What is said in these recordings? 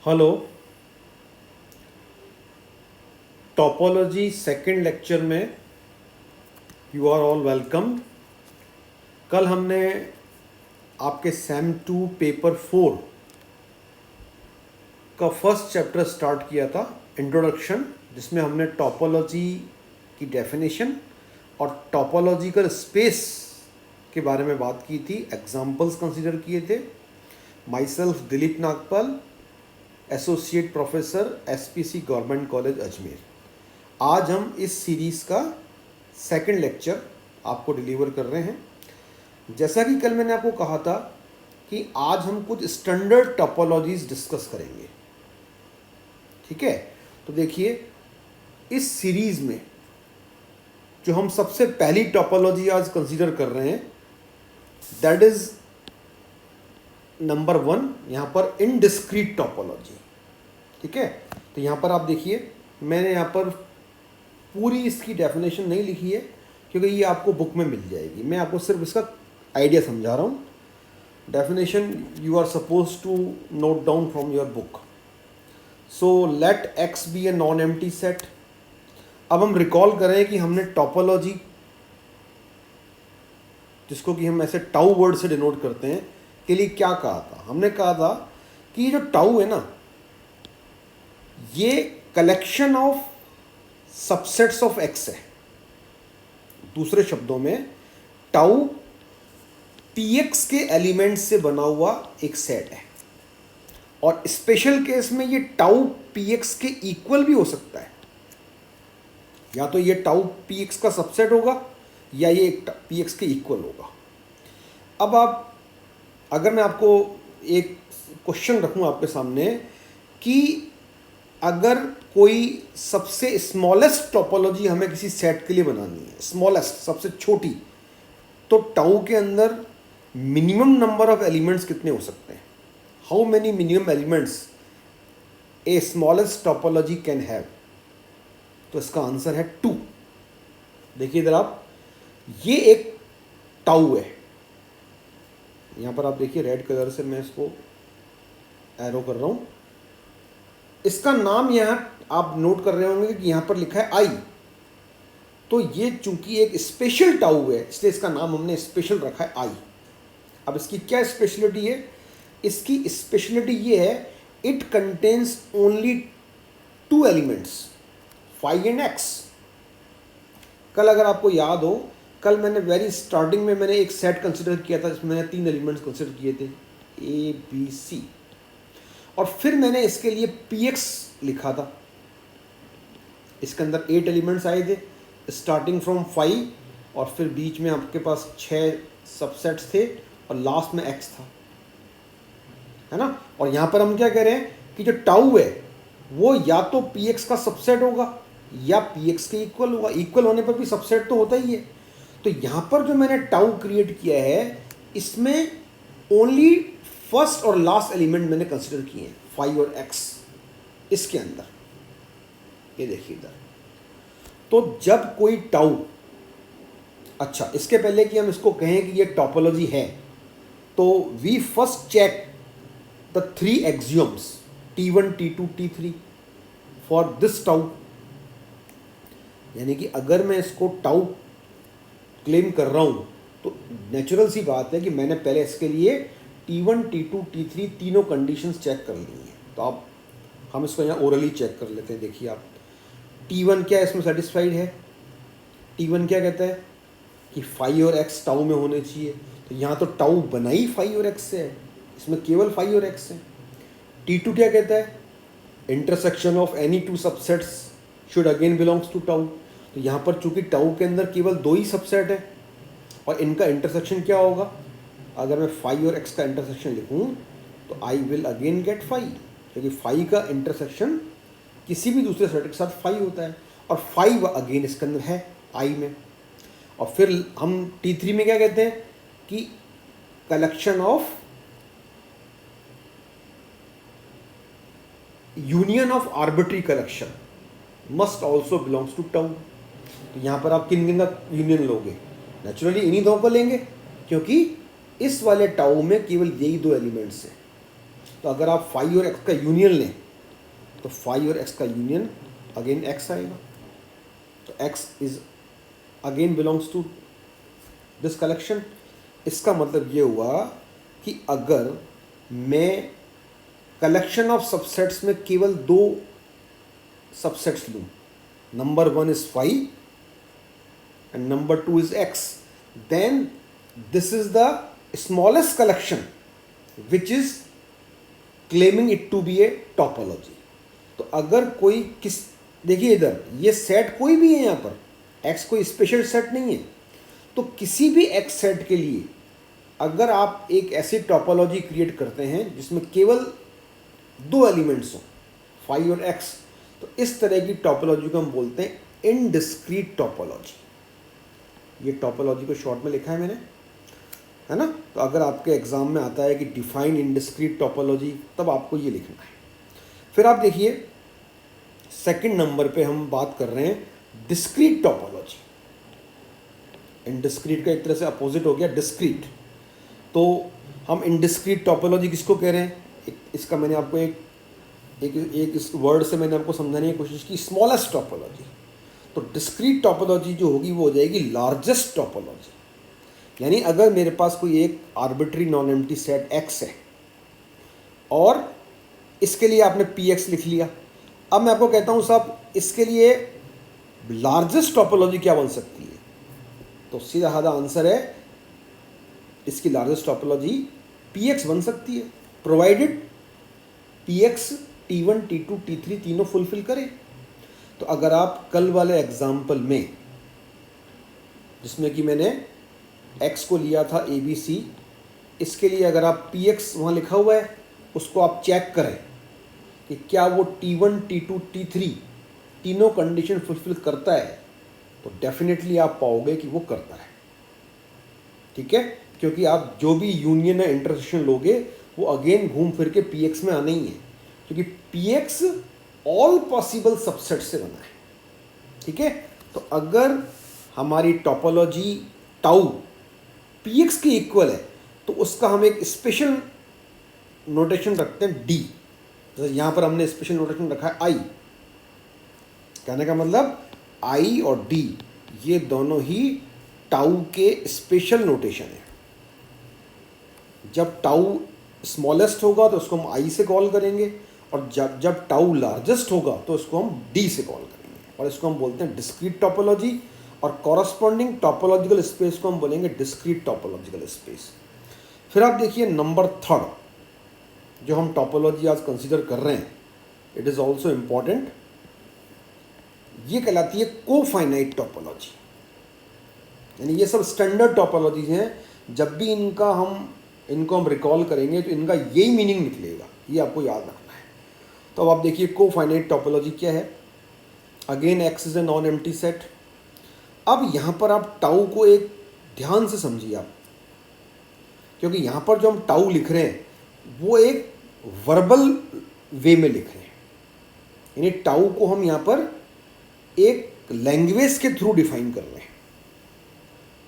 Hello. Topology second lecture में you are all welcome. कल हमने आपके सैम 2 पेपर 4 का फर्स्ट चैप्टर स्टार्ट किया था, इंट्रोडक्शन, जिसमें हमने टोपोलॉजी की डेफिनेशन और टोपोलॉजिकल स्पेस के बारे में बात की थी, एग्जाम्पल्स कंसीडर किए थे। My self Dilip Nagpal, associate professor SPC government college Ajmer. आज हम इस सीरीज़ का सेकंड लेक्चर आपको डिलीवर कर रहे हैं। जैसा कि कल मैंने आपको कहा था कि आज हम कुछ स्टैंडर्ड टोपोलॉजीज डिस्कस करेंगे, ठीक है। तो देखिए, इस सीरीज़ में जो हम सबसे पहली टोपोलॉजी आज कंसीडर कर रहे हैं, दैट इज़ नंबर 1, यहाँ पर इनडिस्क्रीट टोपोलॉजी, ठीक है। तो यहाँ पर आप देखिए, मैंने यहाँ पर पूरी इसकी डेफिनेशन नहीं लिखी है क्योंकि ये आपको बुक में मिल जाएगी। मैं आपको सिर्फ इसका आइडिया समझा रहा हूँ। Definition you are suppose to note down from your book. So let X be a non empty set. अब हम रिकॉल करें कि हमने टोपोलॉजी, जिसको कि हम ऐसे टाउ वर्ड से डिनोट करते हैं, के लिए क्या कहा था। हमने कहा था कि ये जो टाउ है ना, ये collection of subsets of x है। दूसरे शब्दों में, टाउ पीएक्स के एलिमेंट से बना हुआ एक सेट है, और स्पेशल केस में ये टाउ पीएक्स के इक्वल भी हो सकता है। या तो ये टाउ पीएक्स का सबसेट होगा या ये पीएक्स के इक्वल होगा। अब आप, अगर मैं आपको एक क्वेश्चन रखूं आपके सामने कि अगर कोई सबसे स्मॉलेस्ट टोपोलॉजी हमें किसी सेट के लिए बनानी है, स्मॉलेस्ट, सबसे छोटी, तो टाउ के अंदर मिनिमम नंबर ऑफ एलिमेंट्स कितने हो सकते हैं? How many minimum elements A smallest topology can have? तो इसका आंसर है 2। देखिए इधर आप, ये एक टाउ है। यहाँ पर आप देखिए, रेड कलर से मैं इसको एरो कर रहा हूँ। इसका नाम यहाँ आप नोट कर रहे होंगे कि यहाँ पर लिखा है आई। तो ये चूंकि एक स्पेशल टाउ है, इसलिए इसका नाम हमने स्पेशल रखा है आई। अब इसकी क्या स्पेशलिटी है? इसकी स्पेशलिटी ये है, it contains only 2 elements, phi and X. कल अगर आपको याद हो, कल मैंने वेरी स्टार्टिंग में मैंने एक सेट कंसिडर किया था जिसमें मैंने 3 एलिमेंट्स कंसिडर किए थे, ए बी सी, और फिर मैंने इसके लिए पीएक्स लिखा था। इसके अंदर 8 एलिमेंट्स आए थे स्टार्टिंग फ्रॉम 5, और फिर बीच में आपके पास 6 सबसेट्स थे, और लास्ट में एक्स था, है ना। और यहाँ पर हम क्या कह रहे हैं कि जो टाउ है वो या तो पीएक्स का सबसेट होगा या पीएक्स के इक्वल होगा। इक्वल होने पर भी सबसेट तो होता ही है। तो यहाँ पर जो मैंने टाउ क्रिएट किया है, इसमें ओनली फर्स्ट और लास्ट एलिमेंट मैंने कंसिडर किए हैं, 5 और एक्स इसके अंदर। ये देखिए इधर। तो जब कोई टाउ, अच्छा, इसके पहले कि हम इसको कहें कि ये टोपोलॉजी है, तो we first check the 3 axioms T1, T2, T3 for this tau. यानी कि अगर मैं इसको टाउ क्लेम कर रहा हूँ तो नेचुरल सी बात है कि मैंने पहले इसके लिए T1, T2, T3 तीनों कंडीशंस चेक कर ली हैं। तो आप, हम इसको यहाँ ओरली चेक कर लेते हैं। देखिए आप, T1 क्या इसमें सेटिस्फाइड है? T1 क्या कहता है कि 5 और x टाउ में होने चाहिए। तो यहाँ तो टाउ बना ही 5 और x से है, इसमें केवल 5 और x है। T2 क्या कहता है? Intersection of any 2 subsets should again belongs to tau. तो यहाँ पर चूंकि टाउ के अंदर केवल 2 ही सबसेट है, और इनका इंटरसेक्शन क्या होगा? अगर मैं 5 और x का इंटरसेक्शन लिखूँ तो आई विल अगेन गेट 5, क्योंकि 5 का इंटरसेक्शन किसी भी दूसरे सेट के साथ 5 होता है, और 5 अगेन इसके अंदर है आई में। और फिर हम T3 में क्या कहते हैं कि collection of, union of arbitrary collection must also belongs to tau. तो यहाँ पर आप किन किन का यूनियन लोगे? नेचुरली इन्हीं दो को लेंगे, क्योंकि इस वाले टाउ में केवल यही 2 एलिमेंट्स हैं। तो अगर आप फाई और एक्स का यूनियन लें तो फाई और एक्स का यूनियन अगेन एक्स आएगा, तो X is again belongs to this collection. इसका मतलब ये हुआ कि अगर मैं कलेक्शन ऑफ सबसेट्स में केवल दो सबसेट्स लूँ, number one is phi and number 2 is x, then this is the smallest collection which is claiming it to be a topology। तो अगर कोई किस, देखिए इधर ये सेट कोई भी है, यहाँ पर x कोई स्पेशल सेट नहीं है, तो किसी भी x सेट के लिए अगर आप एक ऐसी टोपोलॉजी क्रिएट करते हैं जिसमें केवल दो एलिमेंट्स हों, फाई और x, तो इस तरह की टोपोलॉजी को हम बोलते हैं इनडिस्क्रीट टोपोलॉजी। ये टोपोलॉजी को शॉर्ट में लिखा है मैंने, है ना। तो अगर आपके एग्जाम में आता है कि डिफाइन इनडिस्क्रीट टोपोलॉजी, तब आपको ये लिखना है। फिर आप देखिए सेकंड नंबर पे हम बात कर रहे हैं डिस्क्रीट टोपोलॉजी। इनडिस्क्रीट का एक तरह से अपोजिट हो गया डिस्क्रीट। तो हम इनडिस्क्रीट टोपोलॉजी किसको कह रहे हैं, इसका मैंने आपको एक इस वर्ड से मैंने आपको समझाने की कोशिश की, स्मॉलेस्ट टोपोलॉजी। तो डिस्क्रीट टोपोलॉजी जो होगी वो हो जाएगी लार्जेस्ट टोपोलॉजी। यानी अगर मेरे पास कोई एक arbitrary non empty set x है और इसके लिए आपने px लिख लिया, अब मैं आपको कहता हूँ साहब इसके लिए लार्जेस्ट टोपोलॉजी क्या बन सकती है, तो सीधा साधा आंसर है इसकी लार्जेस्ट टोपोलॉजी px बन सकती है, provided px t1 t2 t3 तीनों फुलफिल करें। तो अगर आप कल वाले एग्जाम्पल में जिसमें कि मैंने x को लिया था ABC, इसके लिए अगर आप px वहाँ लिखा हुआ है उसको आप चेक करें कि क्या वो t1 t2 t3 तीनों कंडीशन फुलफिल करता है, तो डेफिनेटली आप पाओगे कि वो करता है। ठीक है, क्योंकि आप जो भी यूनियन या इंटरसेक्शन लोगे वो अगेन घूम फिर के px में आना ही है, क्योंकि px ऑल पॉसिबल सबसेट से बना है। ठीक है, तो अगर हमारी टोपोलॉजी टाउ px के इक्वल है तो उसका हम एक स्पेशल नोटेशन रखते हैं d। जैसे यहाँ पर हमने स्पेशल नोटेशन रखा है i। कहने का मतलब i और d ये दोनों ही टाउ के स्पेशल नोटेशन है। जब टाउ स्मॉलेस्ट होगा तो उसको हम i से कॉल करेंगे, और जब टाउ लार्जेस्ट होगा तो उसको हम d से कॉल करेंगे, और इसको हम बोलते हैं डिस्क्रीट टोपोलॉजी। और कॉरस्पॉन्डिंग टोपोलॉजिकल स्पेस को हम बोलेंगे डिस्क्रीट टोपोलॉजिकल स्पेस। फिर आप देखिए नंबर थर्ड जो हम टोपोलॉजी आज कंसीडर कर रहे हैं, इट इज़ ऑल्सो इम्पॉर्टेंट, ये कहलाती है कोफाइनाइट टोपोलॉजी। यानी ये सब स्टैंडर्ड टोपोलॉजीज हैं, जब भी इनको हम रिकॉल करेंगे तो इनका यही मीनिंग निकलेगा, ये आपको याद रखना है। तो अब आप देखिए कोफाइनाइट टोपोलॉजी क्या है। Again x is a non empty set. अब यहाँ पर आप टाउ को एक ध्यान से समझिए आप, क्योंकि यहाँ पर जो हम टाउ लिख रहे हैं वो एक वर्बल वे में लिख रहे हैं, यानी टाउ को हम यहाँ पर एक लैंग्वेज के थ्रू डिफाइन कर रहे हैं।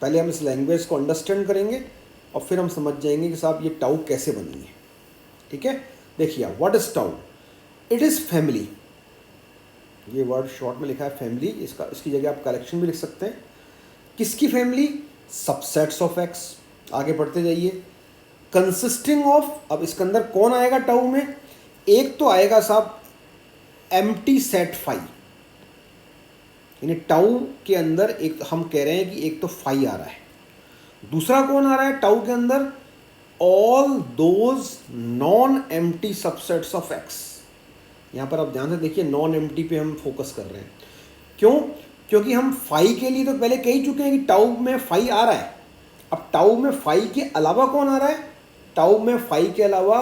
पहले हम इस लैंग्वेज को अंडरस्टैंड करेंगे और फिर हम समझ जाएंगे कि साहब ये टाउ कैसे बनी है। ठीक है, देखिए what is tau, it is family. ये वर्ड शॉर्ट में लिखा है फैमिली, इसकी जगह आप कलेक्शन भी लिख सकते हैं। किसकी फैमिली, सबसेट्स ऑफ एक्स। आगे बढ़ते जाइए, कंसिस्टिंग ऑफ, अब इसके अंदर कौन आएगा टाउ में, एक तो आएगा साहब एम्प्टी सेट फाई, यानी टाउ के अंदर एक हम कह रहे हैं कि एक तो फाई आ रहा है। दूसरा कौन आ रहा है टाउ के अंदर, all those non empty subsets of x. यहाँ पर आप ध्यान से देखिए नॉन एम्प्टी पे हम फोकस कर रहे हैं, क्यों, क्योंकि हम फाई के लिए तो पहले कह ही चुके हैं कि टाउ में फाई आ रहा है। अब टाउ में फाई के अलावा कौन आ रहा है, टाउ में फाई के अलावा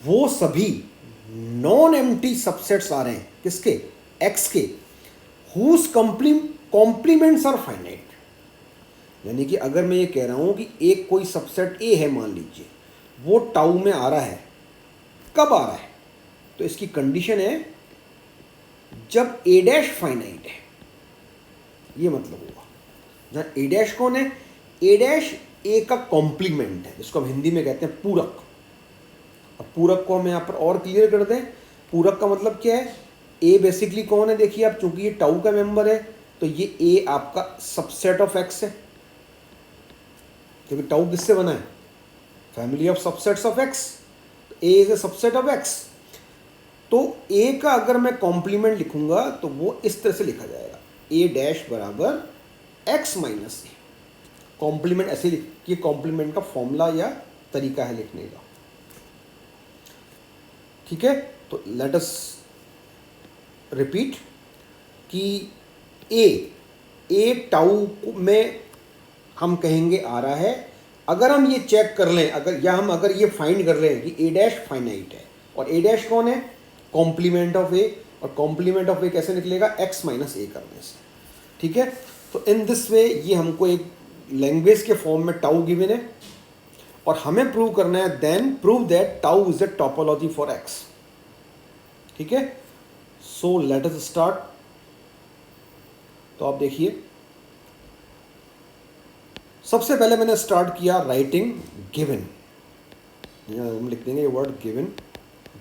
वो सभी नॉन एम्प्टी सबसेट्स आ रहे हैं, किसके, एक्स के, हुज कॉम्प्लीमेंट्स आर फाइनाइट। यानी कि अगर मैं ये कह रहा हूँ कि एक कोई सबसेट ए है मान लीजिए, वो टाउ में आ रहा है, कब आ रहा है, तो इसकी कंडीशन है जब ए डैश फाइनाइट है, ये मतलब होगा। जहाँ ए डैश कौन है, ए डैश ए का कॉम्प्लीमेंट है, जिसको हम हिंदी में कहते हैं पूरक। अब पूरक को हम यहाँ पर और क्लियर कर दें। पूरक का मतलब क्या है, ए बेसिकली कौन है, देखिए आप, चूंकि ये टाउ का मेंबर है तो ये ए आपका सबसेट ऑफ एक्स है, क्योंकि टाउ किससे बना है, family of subsets of x, A is a subset of x. तो ए का अगर मैं कॉम्प्लीमेंट लिखूंगा तो वो इस तरह से लिखा जाएगा, ए डैश बराबर एक्स माइनस ए। कॉम्प्लीमेंट ऐसे लिखिए, कॉम्प्लीमेंट का फॉर्मूला या तरीका है लिखने का, ठीक है। तो लेट अस रिपीट कि ए टाउ में हम कहेंगे आ रहा है, अगर हम ये चेक कर लें, अगर ये फाइंड कर लें कि ए डैश फाइनाइट है, और ए डैश कौन है, कॉम्प्लीमेंट ऑफ ए, और कॉम्प्लीमेंट ऑफ ए कैसे निकलेगा, एक्स माइनस ए करने से, ठीक है। तो इन दिस वे ये हमको एक लैंग्वेज के फॉर्म में टाउ गिवन है, और हमें प्रूव करना है then prove that tau is a topology for X, ठीक है। So let us start. तो आप देखिए, सबसे पहले मैंने स्टार्ट किया राइटिंग गिवन, हम लिख देंगे ये वर्ड गिवन।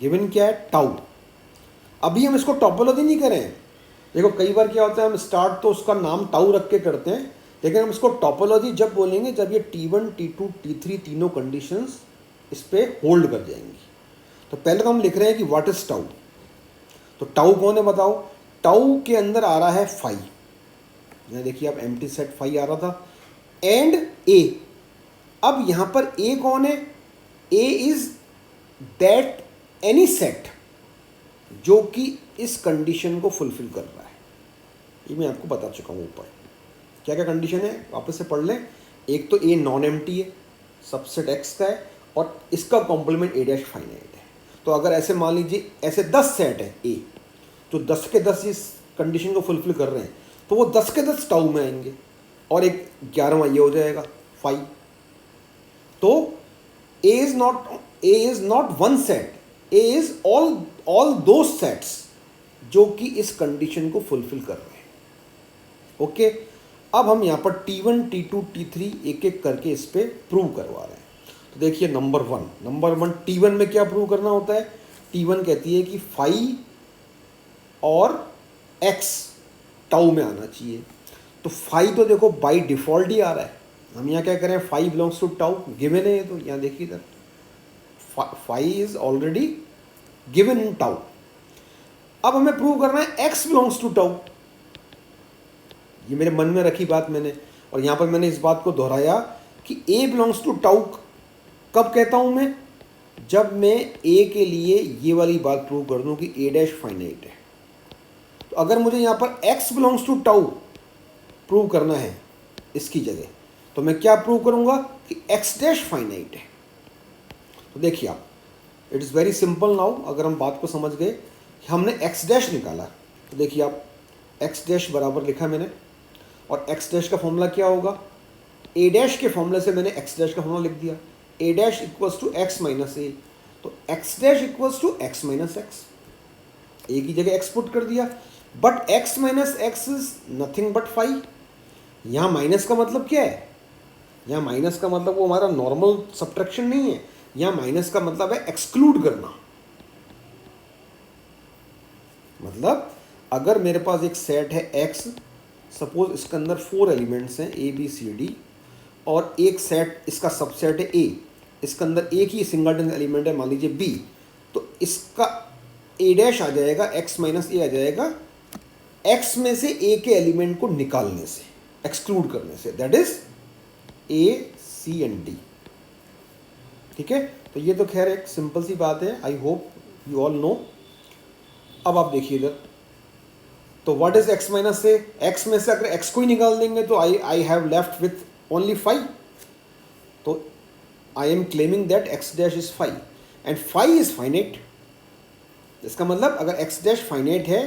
गिवन क्या है, टाउ। अभी हम इसको टोपोलॉजी नहीं करें, देखो कई बार क्या होता है हम स्टार्ट तो उसका नाम टाउ रख के करते हैं, लेकिन हम इसको टोपोलॉजी जब बोलेंगे जब ये T1 T2 T3 तीनों कंडीशंस इस पे होल्ड कर जाएंगी। तो पहले तो हम लिख रहे हैं कि व्हाट इज टाउ। तो टाउ कौन है बताओ, टाउ के अंदर आ रहा है फाई, यहाँ देखिए आप एम्प्टी सेट फाई आ रहा था, एंड ए। अब यहाँ पर ए कौन है, ए इज दैट एनी सेट जो कि इस कंडीशन को फुलफिल कर रहा है। ये मैं आपको बता चुका हूँ ऊपर क्या क्या कंडीशन है, वापस से पढ़ लें। एक तो ए नॉन एम्प्टी है, सबसेट एक्स का है, और इसका कॉम्प्लीमेंट ए डैश फाइनाइट है। तो अगर ऐसे मान लीजिए ऐसे 10 सेट है ए, तो 10 के 10 इस कंडीशन को फुलफिल कर रहे हैं, तो वो 10 के 10 टाउ में आएंगे, और एक 11वां ये हो जाएगा फाई। तो A is not one set, A is all दो सेट्स जो कि इस कंडीशन को फुलफिल कर रहे हैं, ओके। अब हम यहाँ पर T1 T2 T3 एक एक करके इस पे प्रूव करवा रहे हैं। तो देखिए नंबर वन T1 में क्या प्रूव करना होता है, T1 कहती है कि फाई और x टाउ में आना चाहिए। तो फाई तो देखो बाय डिफॉल्ट ही आ रहा है, हम यहाँ क्या करें, phi belongs to tau, given है ये, तो यहाँ देखिए इधर phi is already given in tau. अब हमें प्रूव करना है x बिलोंग्स टू टाउ, ये मेरे मन में रखी बात मैंने, और यहाँ पर मैंने इस बात को दोहराया कि a बिलोंग्स टू टाउ कब कहता हूँ मैं, जब मैं a के लिए ये वाली बात प्रूव कर दूँ कि a डैश फाइनाइट है। तो अगर मुझे यहाँ पर x belongs to tau prove करना है इसकी जगह, तो मैं क्या प्रूव करूँगा कि x डैश फाइनाइट है। तो देखिए आप, it is very simple now, अगर हम बात को समझ गए, हमने x डैश निकाला, तो देखिए आप x डैश बराबर लिखा मैंने, और x डैश का फॉर्मूला क्या होगा, a डैश के फॉर्मूले से मैंने x डैश का फॉर्मूला लिख दिया, a dash equals to x minus A. तो x dash equals to x minus x, A की जगह x पुट कर दिया, but x minus x is nothing but phi. यहाँ माइनस का मतलब क्या है, यहाँ माइनस का मतलब वो हमारा नॉर्मल सब्ट्रैक्शन नहीं है, यहाँ माइनस का मतलब है एक्सक्लूड करना। मतलब अगर मेरे पास एक सेट है x, सपोज इसके अंदर 4 एलिमेंट्स हैं a b c d, और एक सेट इसका सबसेट है a, इसके अंदर एक ही सिंगलटन एलिमेंट है मान लीजिए b, तो इसका a डैश आ जाएगा, x माइनस ए आ जाएगा x में से a के एलिमेंट को निकालने से, एक्सक्लूड करने से, that is a c and d, ठीक है। तो ये तो खैर एक सिंपल सी बात है, I hope you all know. अब आप देखिए इधर, तो what is x minus A, x में से अगर x को ही निकाल देंगे तो I have left with only phi. तो I am claiming that x dash is phi and phi is finite. इसका मतलब अगर x डैश फाइनाइट है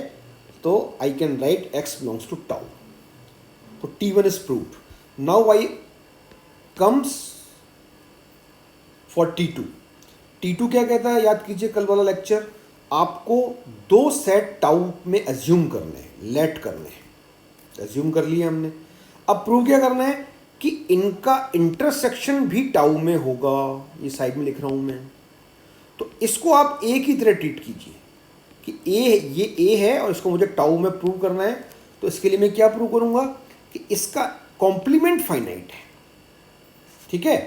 तो I can write x belongs to tau. तो T1 is proved. Now I comes for T2। T2 क्या कहता है, याद कीजिए कल वाला लेक्चर, आपको 2 सेट टाउ में एज्यूम करने हैं, लेट करने हैं, एज्यूम कर लिया हमने। अब प्रूव क्या करना है कि इनका इंटरसेक्शन भी टाउ में होगा, ये साइड में लिख रहा हूं मैं। तो इसको आप ए की तरह ट्रीट कीजिए कि ये ए है और इसको मुझे टाउ में प्रूव करना है। तो इसके लिए मैं क्या प्रूव करूँगा कि इसका कॉम्प्लीमेंट फाइनाइट है। ठीक है,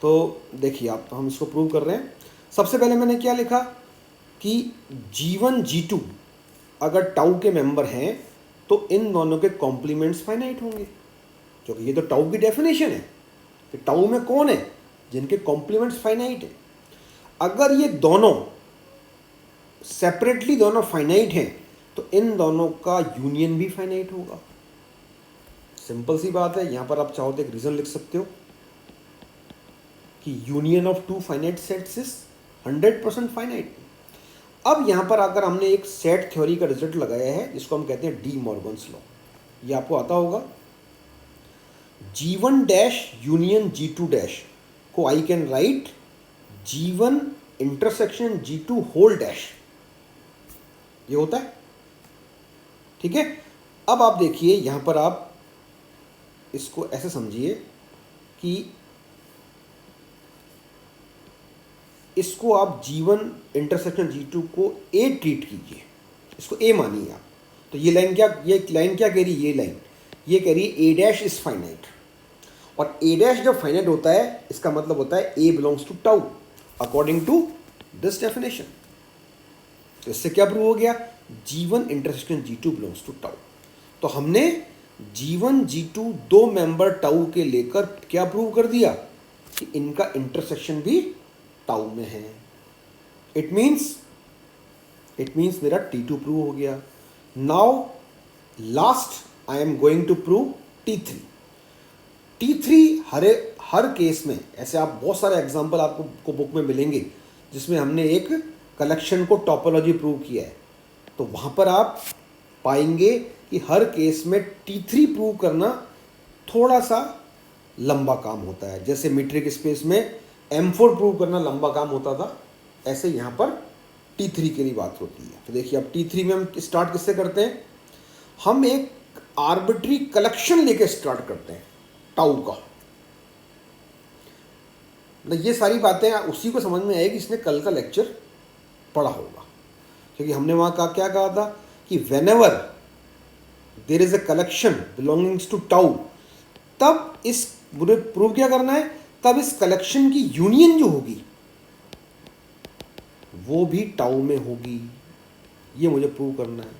तो देखिए आप, तो हम इसको प्रूव कर रहे हैं। सबसे पहले मैंने क्या लिखा कि G1 G2 अगर टाउ के मेंबर हैं तो इन दोनों के कॉम्प्लीमेंट्स फाइनाइट होंगे, क्योंकि ये तो टाउ की डेफिनेशन है कि टाउ में कौन है, जिनके कॉम्प्लीमेंट्स फाइनाइट है। अगर ये दोनों सेपरेटली दोनों फाइनाइट हैं तो इन दोनों का यूनियन भी फाइनाइट होगा। सिंपल सी बात है। यहां पर आप चाहो तो एक रीजन लिख सकते हो कि union of two finite sets is 100% finite. अब यहां पर अगर हमने एक सेट थ्योरी का रिजल्ट लगाया है जिसको हम कहते हैं डी मॉर्गन्स लॉ, ये आपको आता होगा। G1 dash union G2 dash को I can write G1 intersection G2 whole dash, ये होता है। ठीक है, अब आप देखिए यहां पर आप इसको ऐसे समझिए कि इसको आप G1 इंटरसेक्शन G2 को ए ट्रीट कीजिए, इसको ए मानिए आप। तो ये लाइन क्या कह रही है, ये कह रही है ए डैश इज फाइनाइट। और ए डैश जब फाइनाइट होता है इसका मतलब होता है A belongs to tau according to this definition. तो इससे क्या प्रूव हो गया, G1 intersection G2 belongs to tau. तो हमने G1 G2 दो मेंबर टाउ के लेकर क्या प्रूव कर दिया कि इनका इंटरसेक्शन भी टाउ में है। इट मीन्स मेरा T2 प्रूव हो गया। Now last I am going to prove T3 हर केस में। ऐसे आप बहुत सारे एग्जांपल आपको बुक में मिलेंगे जिसमें हमने एक कलेक्शन को टोपोलॉजी प्रूव किया है। तो वहाँ पर आप पाएंगे कि हर केस में T3 प्रूव करना थोड़ा सा लंबा काम होता है। जैसे मीट्रिक स्पेस में M4 प्रूव करना लंबा काम होता था, ऐसे यहाँ पर T3 के लिए बात होती है। तो देखिए अब T3 में हम स्टार्ट किससे करते हैं, हम एक आर्बिट्री कलेक्शन लेके स्टार्ट करते हैं टाउ का। मतलब ये सारी बातें उसी को समझ में आएगी इसने कल का लेक्चर पढ़ा होगा, क्योंकि हमने वहाँ क्या कहा था कि whenever there is a collection belongings to tau, तब इस मुझे प्रूव क्या करना है, तब इस कलेक्शन की यूनियन जो होगी वो भी टाउ में होगी, ये मुझे प्रूव करना है।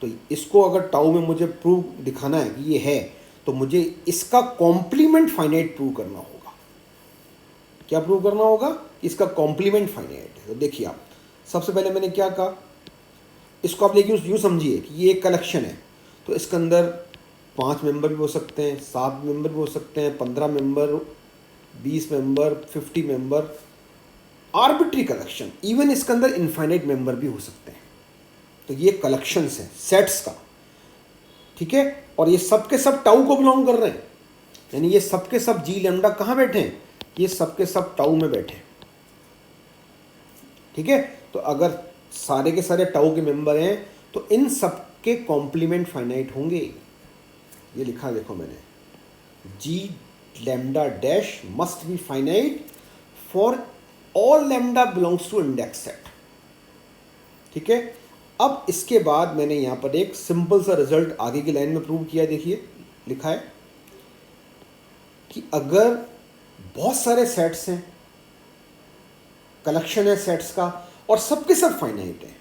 तो इसको अगर टाउ में मुझे प्रूव दिखाना है कि ये है, तो मुझे इसका कॉम्प्लीमेंट फाइनाइट प्रूव करना होगा। क्या प्रूव करना होगा, इसका कॉम्प्लीमेंट फाइनाइट है। तो देखिए आप, सबसे पहले मैंने क्या कहा, इसको आप लेकिन यूँ समझिए कि ये एक कलेक्शन है। तो इसके अंदर 5 मेंबर भी हो सकते हैं, 7 मेंबर भी हो सकते हैं, 15 member, 20 member, 50 member, arbitrary collection. Even इसके अंदर इनफाइनाइट मेंबर भी हो सकते हैं। तो ये कलेक्शंस हैं सेट्स का, ठीक है। और ये सब के सब टाउ को बिलोंग कर रहे हैं, यानी ये सब के सब जी लैम्डा कहाँ बैठे हैं, ये सब के सब टाउ में बैठे हैं, ठीक है। तो अगर सारे के सारे टाउ के मेंबर हैं तो इन सब के कॉम्प्लीमेंट फाइनाइट होंगे। ये लिखा देखो मैंने, G lambda dash must be finite for all lambda belongs to index set, ठीक है। अब इसके बाद मैंने यहाँ पर एक सिंपल सा रिजल्ट आगे की लाइन में प्रूव किया। देखिए लिखा है कि अगर बहुत सारे सेट्स हैं, कलेक्शन है सेट्स का, और सबके सब फाइनाइट हैं,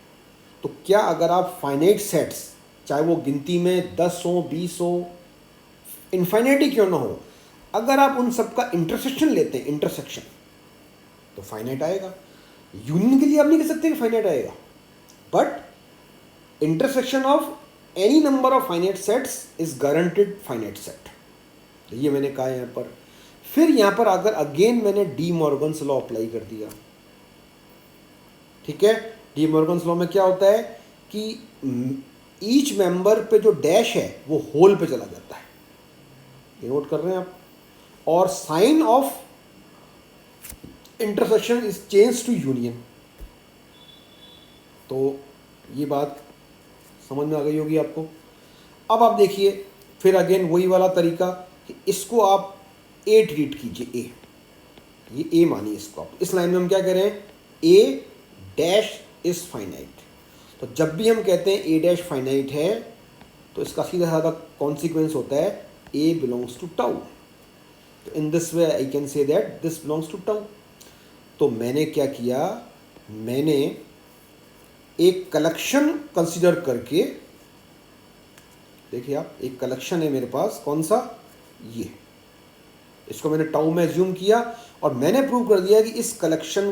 तो क्या अगर आप फाइनाइट सेट्स, चाहे वो गिनती में 10 हो, 20 हो, इनफाइनाइट ही क्यों ना हो, अगर आप उन सब का इंटरसेक्शन लेते हैं, इंटरसेक्शन, तो फाइनाइट आएगा। यूनियन के लिए आप नहीं कह सकते कि फाइनाइट आएगा, but intersection of any number of finite sets is guaranteed finite set. तो ये मैंने कहा यहाँ पर। फिर यहाँ पर अगर अगेन मैंने डी मॉर्गन्स लॉ अप्लाई कर दिया, ठीक है। डी मॉर्गन्स लॉ में क्या होता है कि ईच मेंबर पे जो डैश है वो होल पे चला जाता है, ये नोट कर रहे हैं आप। और sign of intersection is change to union. तो ये बात समझ में आ गई होगी आपको। अब आप देखिए फिर अगेन वही वाला तरीका कि इसको आप ए ट्रीट कीजिए, ए, ये ए मानिए इसको आप। इस लाइन में हम क्या कह रहे हैं, ए डैश इज फाइनाइट। तो जब भी हम कहते हैं ए डैश फाइनाइट है तो इसका सीधा साधा कॉन्सिक्वेंस होता है ए बिलोंग्स टू टाउ। तो in this way I can say that this belongs to tau. तो मैंने क्या किया, मैंने एक कलेक्शन कंसिडर करके, देखिए आप, एक कलेक्शन है मेरे पास, कौन सा, ये, इसको मैंने टाउ में एज्यूम किया और मैंने प्रूव कर दिया कि इस कलेक्शन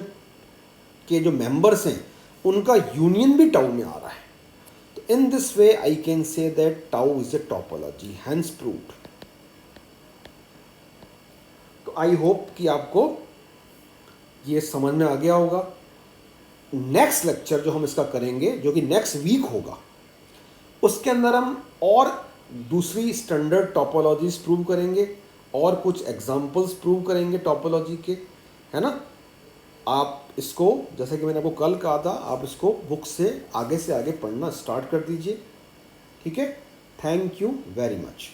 के जो मेंबर्स हैं उनका यूनियन भी टाउ में आ रहा है। तो in this way I can say that tau is a topology, hence proved. तो आई होप कि आपको ये समझ में आ गया होगा। नेक्स्ट लेक्चर जो हम इसका करेंगे, जो कि नेक्स्ट वीक होगा, उसके अंदर हम और दूसरी स्टैंडर्ड टोपोलॉजीज प्रूव करेंगे और कुछ एग्जांपल्स प्रूव करेंगे टोपोलॉजी के, है ना। आप इसको, जैसे कि मैंने आपको कल कहा था, आप इसको बुक से आगे पढ़ना स्टार्ट कर दीजिए, ठीक है। Thank you very much.